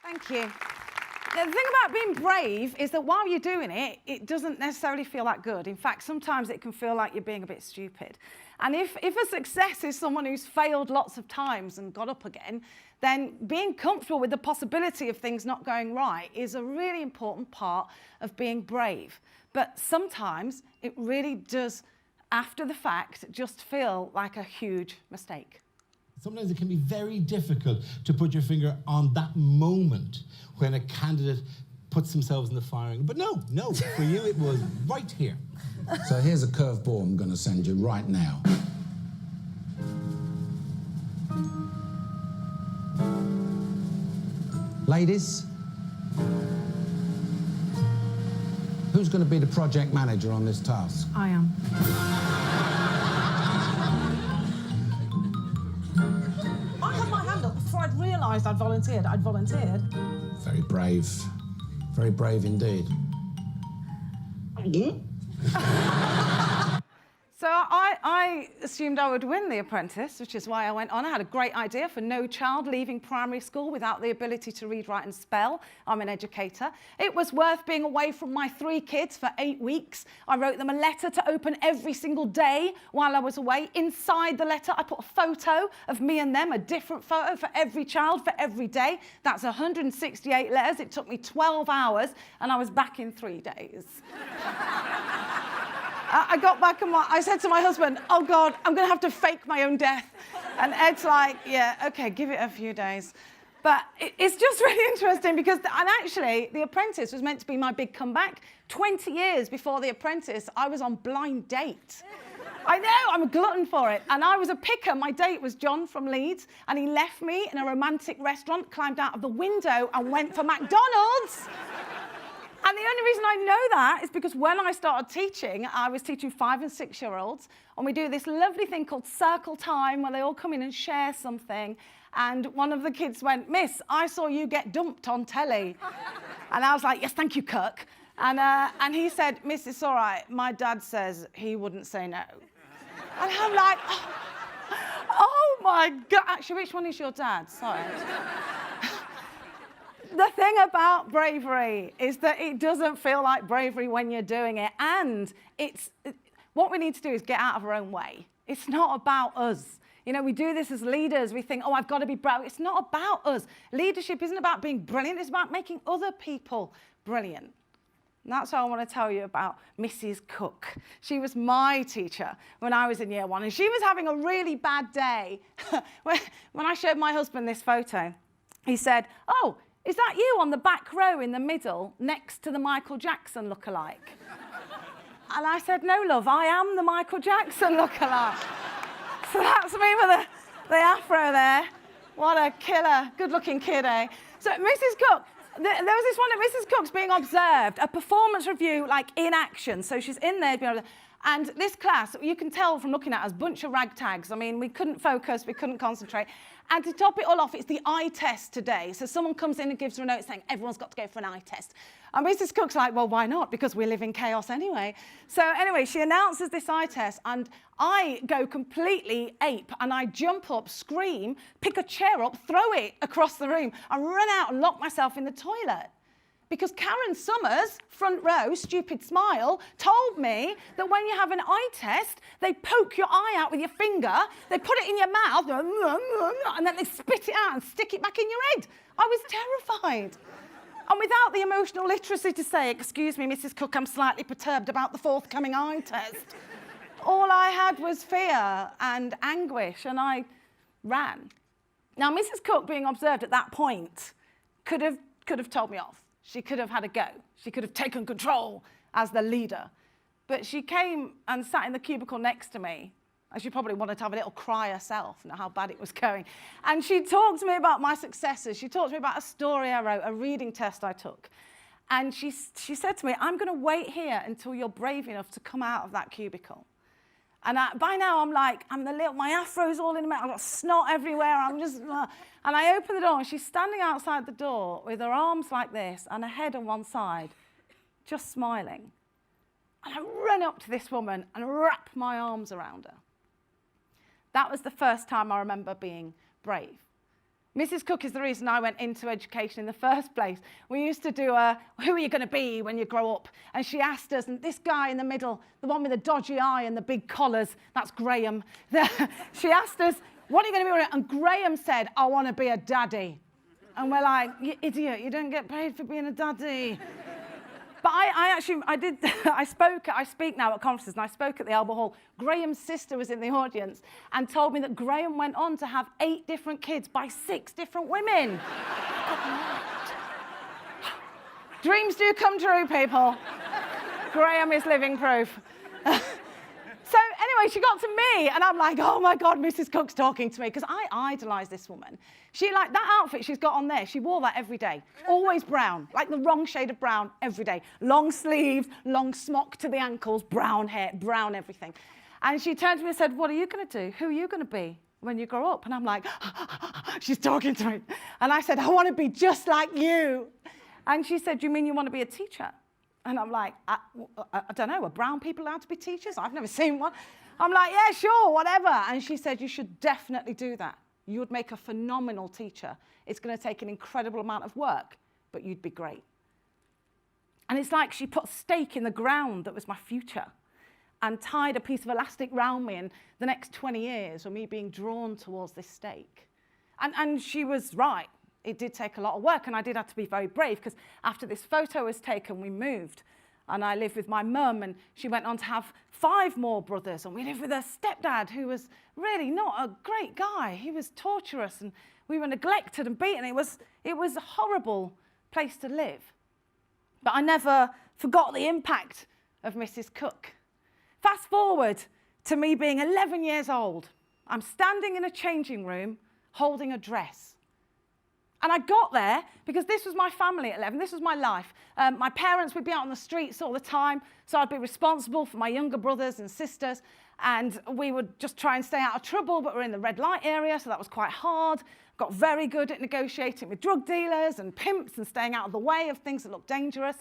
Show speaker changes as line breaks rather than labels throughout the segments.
Thank you. The thing about being brave is that while you're doing it, it doesn't necessarily feel that good. In fact, sometimes it can feel like you're being a bit stupid. And if a success is someone who's failed lots of times and got up again, then being comfortable with the possibility of things not going right is a really important part of being brave. But sometimes it really does, after the fact, just feel like a huge mistake.
Sometimes it can be very difficult to put your finger on that moment when a candidate puts themselves in the firing. But no, for you it was right here.
So here's a curveball I'm going to send you right now. Ladies, who's going to be the project manager on this task?
I am. I had my hand up before I'd realised I'd volunteered.
Very brave. Very brave indeed.
So I assumed I would win The Apprentice, which is why I went on. I had a great idea for no child leaving primary school without the ability to read, write and spell. I'm an educator. It was worth being away from my 3 kids for 8 weeks. I wrote them a letter to open every single day while I was away. Inside the letter, I put a photo of me and them, a different photo for every child for every day. That's 168 letters. It took me 12 hours and I was back in 3 days. I got back and I said to my husband, oh God, I'm going to have to fake my own death. And Ed's like, yeah, okay, give it a few days. But it's just really interesting because, and actually, The Apprentice was meant to be my big comeback. 20 years before The Apprentice, I was on blind date. I know, I'm a glutton for it. And I was a picker. My date was John from Leeds, and he left me in a romantic restaurant, climbed out of the window and went for McDonald's. And the only reason I know that is because when I started teaching, I was teaching 5- and 6-year-olds, and we do this lovely thing called circle time where they all come in and share something. And one of the kids went, Miss, I saw you get dumped on telly. And I was like, yes, thank you, Kirk. And he said, Miss, it's all right. My dad says he wouldn't say no. And I'm like, oh my God. Actually, which one is your dad? Sorry. The thing about bravery is that it doesn't feel like bravery when you're doing it. And what we need to do is get out of our own way. It's not about us. You know, we do this as leaders. We think, oh, I've got to be brave. It's not about us. Leadership isn't about being brilliant. It's about making other people brilliant. And that's what I want to tell you about Mrs. Cook. She was my teacher when I was in year 1. And she was having a really bad day. When I showed my husband this photo, he said, oh, is that you on the back row in the middle next to the Michael Jackson lookalike? And I said, no, love, I am the Michael Jackson lookalike. So that's me with the afro there. What a killer, good-looking kid, eh? So Mrs. Cook, there was this one at Mrs. Cook's being observed, a performance review, like in action. So she's in there being observed. And this class, you can tell from looking at us, bunch of ragtags. I mean, we couldn't focus, we couldn't concentrate. And to top it all off, it's the eye test today. So someone comes in and gives her a note saying, everyone's got to go for an eye test. And Mrs. Cook's like, well, why not? Because we live in chaos anyway. So anyway, she announces this eye test, and I go completely ape, and I jump up, scream, pick a chair up, throw it across the room, and run out and lock myself in the toilet. Because Karen Summers, front row, stupid smile, told me that when you have an eye test, they poke your eye out with your finger, they put it in your mouth, and then they spit it out and stick it back in your head. I was terrified. And without the emotional literacy to say, excuse me, Mrs. Cook, I'm slightly perturbed about the forthcoming eye test, all I had was fear and anguish, and I ran. Now, Mrs. Cook, being observed at that point, could have told me off. She could have had a go. She could have taken control as the leader. But she came and sat in the cubicle next to me, and she probably wanted to have a little cry herself, you know, how bad it was going. And she talked to me about my successes. She talked to me about a story I wrote, a reading test I took. And she said to me, I'm going to wait here until you're brave enough to come out of that cubicle. And by now, I'm like, my afro's all in the mouth, I've got snot everywhere, I'm just... And I open the door, and she's standing outside the door with her arms like this and her head on one side, just smiling. And I run up to this woman and wrap my arms around her. That was the first time I remember being brave. Mrs. Cook is the reason I went into education in the first place. We used to do a, who are you going to be when you grow up? And she asked us, and this guy in the middle, the one with the dodgy eye and the big collars, that's Graham. She asked us, what are you going to be? And Graham said, I want to be a daddy. And we're like, you idiot, you don't get paid for being a daddy. But I speak now at conferences, and I spoke at the Albert Hall. Graham's sister was in the audience and told me that Graham went on to have 8 different kids by 6 different women. Dreams do come true, people. Graham is living proof. So anyway, she got to me, and I'm like, oh my God, Mrs. Cook's talking to me, because I idolise this woman. She, like, that outfit she's got on there, she wore that every day. Always brown, like the wrong shade of brown every day. Long sleeves, long smock to the ankles, brown hair, brown everything. And she turned to me and said, what are you going to do? Who are you going to be when you grow up? And I'm like, she's talking to me. And I said, I want to be just like you. And she said, you mean you want to be a teacher? And I'm like, I don't know, are brown people allowed to be teachers? I've never seen one. I'm like, yeah, sure, whatever. And she said, you should definitely do that. You would make a phenomenal teacher. It's going to take an incredible amount of work, but you'd be great. And it's like she put a stake in the ground that was my future and tied a piece of elastic round me in the next 20 years of me being drawn towards this stake. And she was right. It did take a lot of work, and I did have to be very brave, because after this photo was taken, we moved. And I lived with my mum, and she went on to have 5 more brothers, and we lived with her stepdad, who was really not a great guy. He was torturous, and we were neglected and beaten. It was a horrible place to live. But I never forgot the impact of Mrs. Cook. Fast forward to me being 11 years old. I'm standing in a changing room holding a dress. And I got there because this was my family at 11. This was my life. My parents would be out on the streets all the time, so I'd be responsible for my younger brothers and sisters, and we would just try and stay out of trouble, but we're in the red light area, so that was quite hard. Got very good at negotiating with drug dealers and pimps and staying out of the way of things that looked dangerous.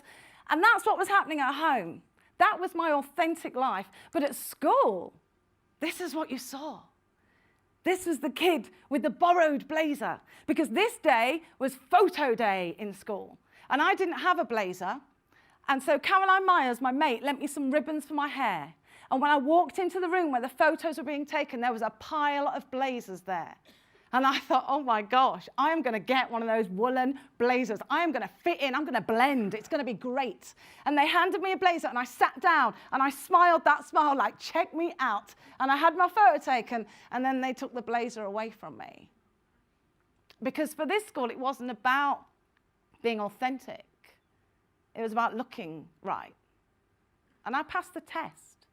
And that's what was happening at home. That was my authentic life. But at school, this is what you saw. This was the kid with the borrowed blazer, because this day was photo day in school. And I didn't have a blazer. And so Caroline Myers, my mate, lent me some ribbons for my hair. And when I walked into the room where the photos were being taken, there was a pile of blazers there. And I thought, oh my gosh, I am going to get one of those woolen blazers. I am going to fit in. I'm going to blend. It's going to be great. And they handed me a blazer, and I sat down, and I smiled that smile like, check me out. And I had my photo taken, and then they took the blazer away from me. Because for this school, it wasn't about being authentic. It was about looking right. And I passed the test.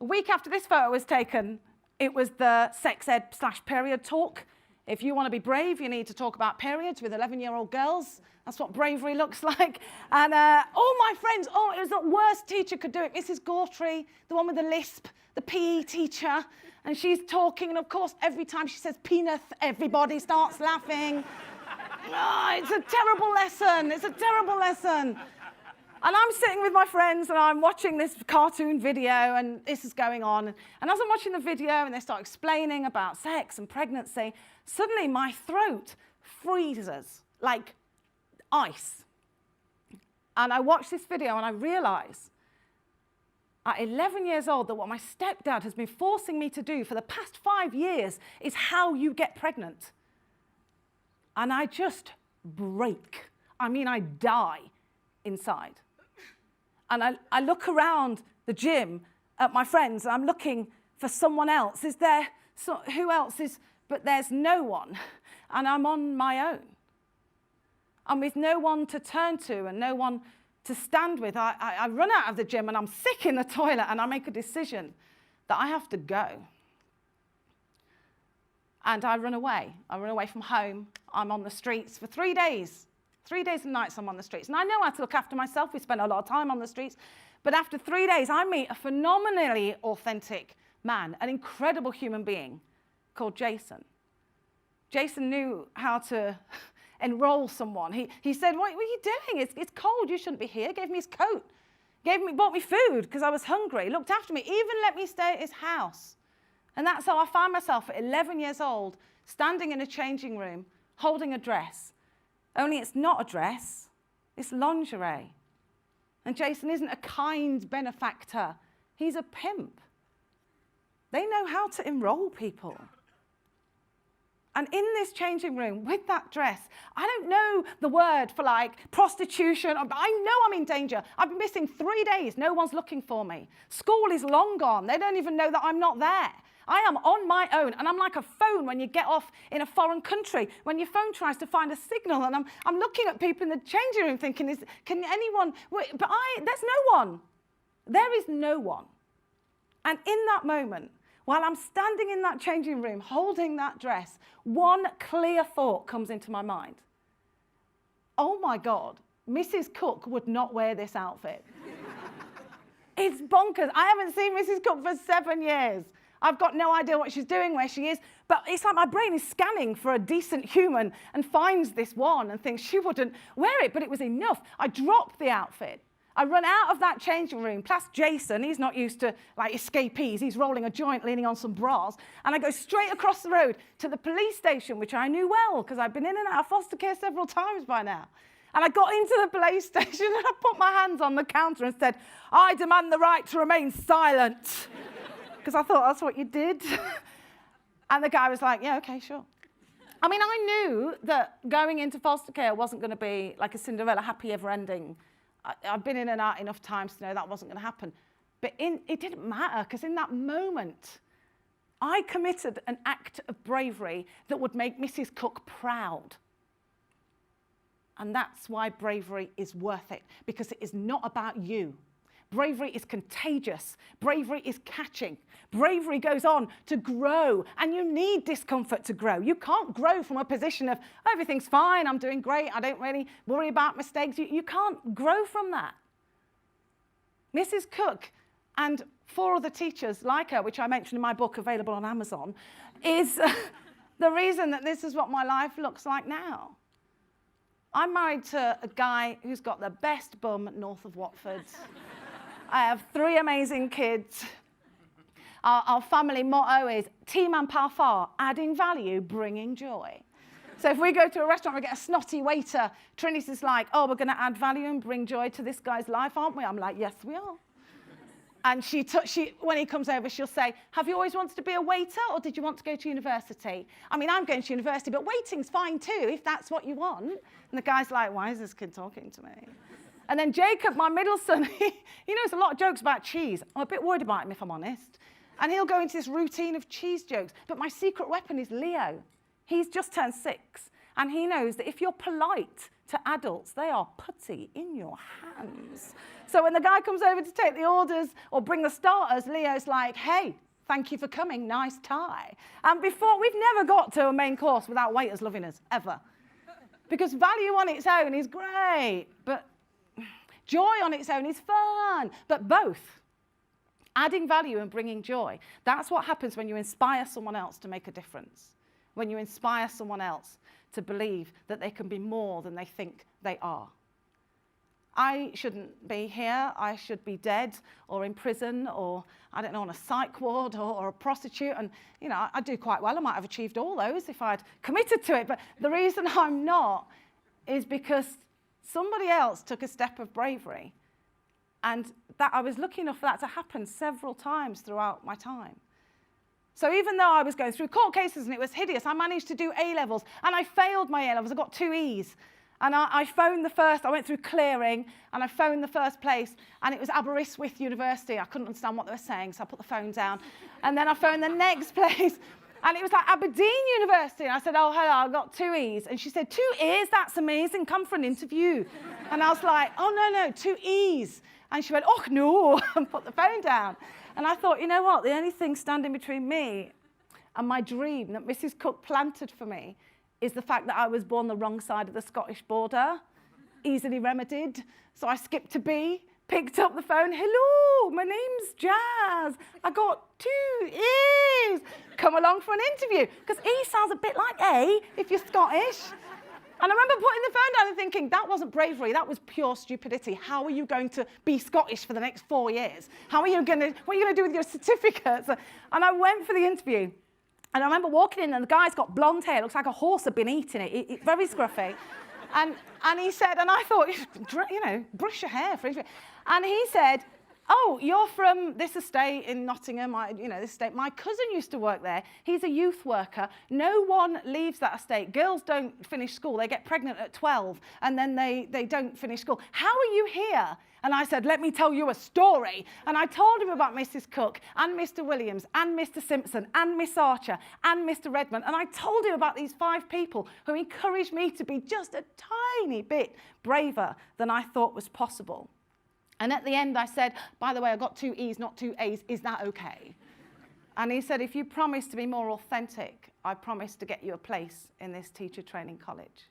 A week after this photo was taken, it was the sex ed / period talk. If you want to be brave, you need to talk about periods with 11-year-old girls. That's what bravery looks like. And all my friends, it was the worst teacher could do it. Mrs. Gawtry, the one with the lisp, the PE teacher. And she's talking, and of course, every time she says penis, everybody starts laughing. It's a terrible lesson. It's a terrible lesson. And I'm sitting with my friends, and I'm watching this cartoon video, and this is going on. And as I'm watching the video, and they start explaining about sex and pregnancy, suddenly my throat freezes like ice. And I watch this video, and I realize at 11 years old that what my stepdad has been forcing me to do for the past 5 years is how you get pregnant. And I just break. I mean, I die inside. And I look around the gym at my friends, and I'm looking for someone else. Is there, who else is, but there's no one. And I'm on my own. I'm with no one to turn to and no one to stand with. I run out of the gym, and I'm sick in the toilet, and I make a decision that I have to go. And I run away. I run away from home. I'm on the streets for 3 days. 3 days and nights I'm on the streets. And I know how to look after myself. We spend a lot of time on the streets. But after 3 days, I meet a phenomenally authentic man, an incredible human being called Jason. Jason knew how to enroll someone. He said, what are you doing? It's cold. You shouldn't be here. Gave me his coat. Bought me food because I was hungry. Looked after me. Even let me stay at his house And that's how I found myself at 11 years old, standing in a changing room, holding a dress. Only it's not a dress, it's lingerie. And Jason isn't a kind benefactor, he's a pimp. They know how to enroll people. And in this changing room, with that dress, I don't know the word for like prostitution. I know I'm in danger. I've been missing 3 days. No one's looking for me. School is long gone. They don't even know that I'm not there. I am on my own, and I'm like a phone when you get off in a foreign country, when your phone tries to find a signal, and I'm looking at people in the changing room thinking, can anyone, but there's no one. There is no one. And in that moment, while I'm standing in that changing room, holding that dress, one clear thought comes into my mind. Oh my God, Mrs. Cook would not wear this outfit. It's bonkers. I haven't seen Mrs. Cook for 7 years. I've got no idea what she's doing, where she is, but it's like my brain is scanning for a decent human and finds this one and thinks she wouldn't wear it, but it was enough. I dropped the outfit. I run out of that changing room, plus Jason, he's not used to like escapees, he's rolling a joint, leaning on some bras, and I go straight across the road to the police station, which I knew well, because I've been in and out of foster care several times by now. And I got into the police station and I put my hands on the counter and said, I demand the right to remain silent. Because I thought that's what you did. And the guy was like, yeah, okay, sure. I mean, I knew that going into foster care wasn't going to be like a Cinderella happy ever ending. I've been in and out enough times to know that wasn't going to happen. But it didn't matter, because in that moment, I committed an act of bravery that would make Mrs. Cook proud. And that's why bravery is worth it, because it is not about you. Bravery is contagious. Bravery is catching. Bravery goes on to grow, and you need discomfort to grow. You can't grow from a position of, oh, everything's fine, I'm doing great, I don't really worry about mistakes. You can't grow from that. Mrs. Cook and 4 other teachers like her, which I mentioned in my book, available on Amazon, is the reason that this is what my life looks like now. I'm married to a guy who's got the best bum north of Watford. I have 3 amazing kids. Our family motto is Jaz Ampaw-Farr, adding value, bringing joy. So if we go to a restaurant and we get a snotty waiter, Trinity's like, oh, we're going to add value and bring joy to this guy's life, aren't we? I'm like, yes, we are. And when he comes over, she'll say, have you always wanted to be a waiter, or did you want to go to university? I mean, I'm going to university, but waiting's fine too, if that's what you want. And the guy's like, why is this kid talking to me? And then Jacob, my middle son, he knows a lot of jokes about cheese. I'm a bit worried about him, if I'm honest. And he'll go into this routine of cheese jokes. But my secret weapon is Leo. He's just turned 6. And he knows that if you're polite to adults, they are putty in your hands. So when the guy comes over to take the orders or bring the starters, Leo's like, hey, thank you for coming, nice tie. And we've never got to a main course without waiters loving us, ever. Because value on its own is great, but joy on its own is fun, but both. Adding value and bringing joy. That's what happens when you inspire someone else to make a difference. When you inspire someone else to believe that they can be more than they think they are. I shouldn't be here. I should be dead or in prison or, I don't know, on a psych ward or a prostitute. And, you know, I do quite well. I might have achieved all those if I'd committed to it. But the reason I'm not is because somebody else took a step of bravery, and that I was lucky enough for that to happen several times throughout my time. So even though I was going through court cases and it was hideous, I managed to do A-levels, and I failed my A-levels. I got 2 E's. And I phoned I went through clearing, and I phoned the first place, and it was Aberystwyth University. I couldn't understand what they were saying, so I put the phone down. And then I phoned the next place, and it was like Aberdeen University. And I said, oh, hello, I got 2 E's. And she said, 2 E's? That's amazing. Come for an interview. And I was like, oh, no, 2 E's. And she went, oh, no, and put the phone down. And I thought, you know what? The only thing standing between me and my dream that Mrs. Cook planted for me is the fact that I was born the wrong side of the Scottish border, easily remedied. So I skipped to B, picked up the phone. Hello, my name's Jaz. I got 2 E's. Come along for an interview. Because E sounds a bit like A if you're Scottish. And I remember putting the phone down and thinking, that wasn't bravery, that was pure stupidity. How are you going to be Scottish for the next 4 years? What are you going to do with your certificates? And I went for the interview. And I remember walking in, and the guy's got blonde hair, looks like a horse had been eating it, very scruffy. And he said, and I thought, brush your hair for interview. And he said, oh, you're from this estate in Nottingham, this estate. My cousin used to work there. He's a youth worker. No one leaves that estate. Girls don't finish school. They get pregnant at 12, and then they don't finish school. How are you here? And I said, let me tell you a story. And I told him about Mrs. Cook and Mr. Williams and Mr. Simpson and Miss Archer and Mr. Redmond. And I told him about these 5 people who encouraged me to be just a tiny bit braver than I thought was possible. And at the end, I said, by the way, I got 2 E's, not 2 A's. Is that okay? And he said, if you promise to be more authentic, I promise to get you a place in this teacher training college.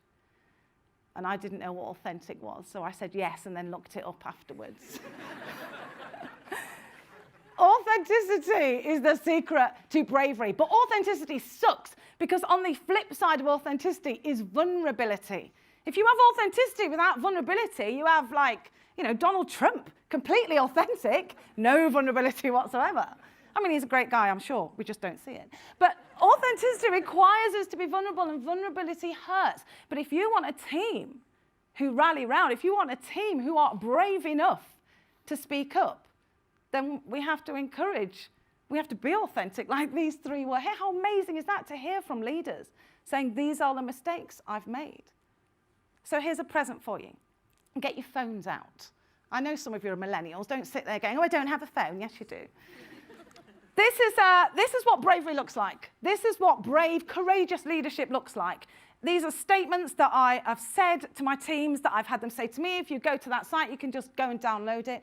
And I didn't know what authentic was, so I said yes and then looked it up afterwards. Authenticity is the secret to bravery. But authenticity sucks, because on the flip side of authenticity is vulnerability. If you have authenticity without vulnerability, you have Donald Trump, completely authentic, no vulnerability whatsoever. I mean, he's a great guy, I'm sure. We just don't see it. But authenticity requires us to be vulnerable, and vulnerability hurts. But if you want a team who rally round, if you want a team who are brave enough to speak up, then we have to be authentic like these 3 were here. How amazing is that to hear from leaders saying, these are the mistakes I've made. So here's a present for you. Get your phones out. I know some of you are millennials. Don't sit there going, oh, I don't have a phone. Yes, you do. This is what bravery looks like. This is what brave, courageous leadership looks like. These are statements that I have said to my teams, that I've had them say to me. If you go to that site, you can just go and download it.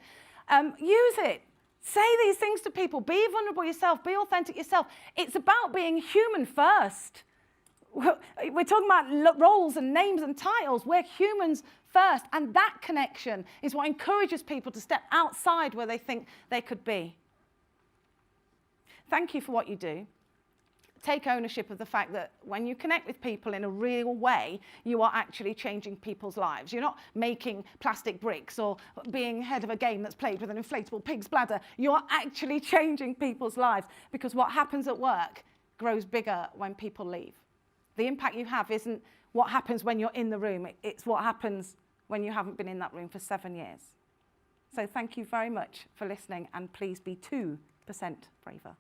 Use it. Say these things to people. Be vulnerable yourself. Be authentic yourself. It's about being human first. We're talking about roles and names and titles. We're humans first. And that connection is what encourages people to step outside where they think they could be. Thank you for what you do. Take ownership of the fact that when you connect with people in a real way, you are actually changing people's lives. You're not making plastic bricks or being head of a game that's played with an inflatable pig's bladder. You're actually changing people's lives, because what happens at work grows bigger when people leave. The impact you have isn't what happens when you're in the room. It's what happens when you haven't been in that room for 7 years. So thank you very much for listening, and please be 2% braver.